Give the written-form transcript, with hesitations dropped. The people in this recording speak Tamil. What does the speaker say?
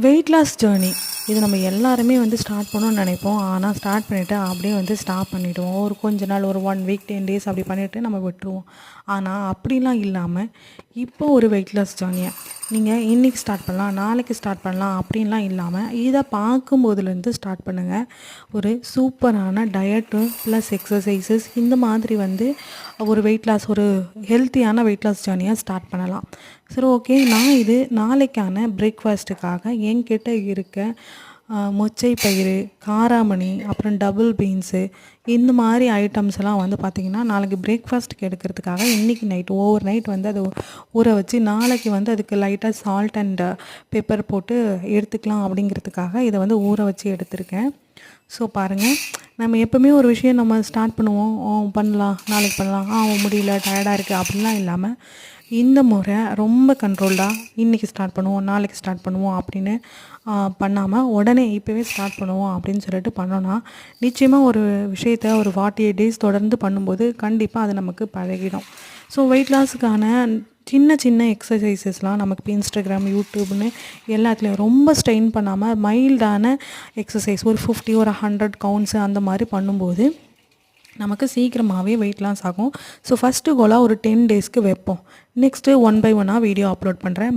வெயிட் லாஸ் ஜேர்னி இது நம்ம எல்லாருமே வந்து ஸ்டார்ட் பண்ணணும்னு நினைப்போம். ஆனால் ஸ்டார்ட் பண்ணிவிட்டு அப்படியே வந்து ஸ்டாப் பண்ணிவிடுவோம். ஒரு கொஞ்ச நாள் ஒரு 1 வீக் 10 டேஸ் அப்படி பண்ணிவிட்டு நம்ம விட்டுருவோம். ஆனால் அப்படிலாம் இல்லாமல் இப்போ ஒரு வெயிட் லாஸ் ஜேர்னியை நீங்கள் இன்றைக்கி ஸ்டார்ட் பண்ணலாம், நாளைக்கு ஸ்டார்ட் பண்ணலாம் அப்படின்லாம் இல்லாமல் இதை பார்க்கும்போதுலேருந்து ஸ்டார்ட் பண்ணுங்கள். ஒரு சூப்பரான டயட்டு ப்ளஸ் எக்ஸசைசஸ் இந்த மாதிரி வந்து ஒரு வெயிட் லாஸ் ஒரு ஹெல்த்தியான வெயிட் லாஸ் ஜேர்னியை ஸ்டார்ட் பண்ணலாம். சரி, ஓகே. நான் இது நாளைக்கான பிரேக்ஃபாஸ்ட்டுக்காக என்கிட்ட இருக்க மொச்சை பயிறு, காராமணி, அப்புறம் டபுள் பீன்ஸு இந்த மாதிரி ஐட்டம்ஸ் எல்லாம் வந்து பார்த்திங்கன்னா நாளைக்கு பிரேக்ஃபாஸ்ட்டுக்கு எடுக்கிறதுக்காக இன்றைக்கி நைட் ஓவர் நைட் வந்து அதை ஊற வச்சு நாளைக்கு வந்து அதுக்கு லைட்டாக சால்ட் அண்ட் பெப்பர் போட்டு எடுத்துக்கலாம் அப்படிங்கிறதுக்காக இதை வந்து ஊற வச்சு எடுத்திருக்கேன். ஸோ பாருங்கள், நம்ம எப்போவுமே ஒரு விஷயம் நம்ம ஸ்டார்ட் பண்ணுவோம், பண்ணலாம், நாளைக்கு பண்ணலாம், முடியல, டயர்டாக இருக்குது அப்படின்லாம் இல்லாமல் இந்த முறை ரொம்ப கண்ட்ரோல்டாக இன்றைக்கி ஸ்டார்ட் பண்ணுவோம், நாளைக்கு ஸ்டார்ட் பண்ணுவோம் அப்படின்னு பண்ணாமல் உடனே இப்போவே ஸ்டார்ட் பண்ணுவோம் அப்படின்னு சொல்லிட்டு பண்ணோன்னா நிச்சயமாக ஒரு விஷயத்தை ஒரு 48 டேஸ் தொடர்ந்து பண்ணும்போது கண்டிப்பாக அது நமக்கு பழகிடும். ஸோ வெயிட் லாஸுக்கான சின்ன சின்ன எக்ஸசைசஸ்லாம் நமக்கு இப்போ இன்ஸ்டாகிராம், யூடியூப்னு எல்லாத்துலேயும் ரொம்ப ஸ்ட்ரெயின் பண்ணாமல் மைல்டான எக்ஸசைஸ் ஒரு 50 ஒரு 100 கவுண்ட்ஸு அந்த மாதிரி பண்ணும்போது நமக்கு சீக்கிரமாகவே வெயிட் லாஸ் ஆகும். ஸோ ஃபஸ்ட்டு கோலாக ஒரு 10 டேஸ்க்கு வைப்போம். நெக்ஸ்ட்டு 1 by 1 வீடியோ அப்லோட் பண்ணுறேன்.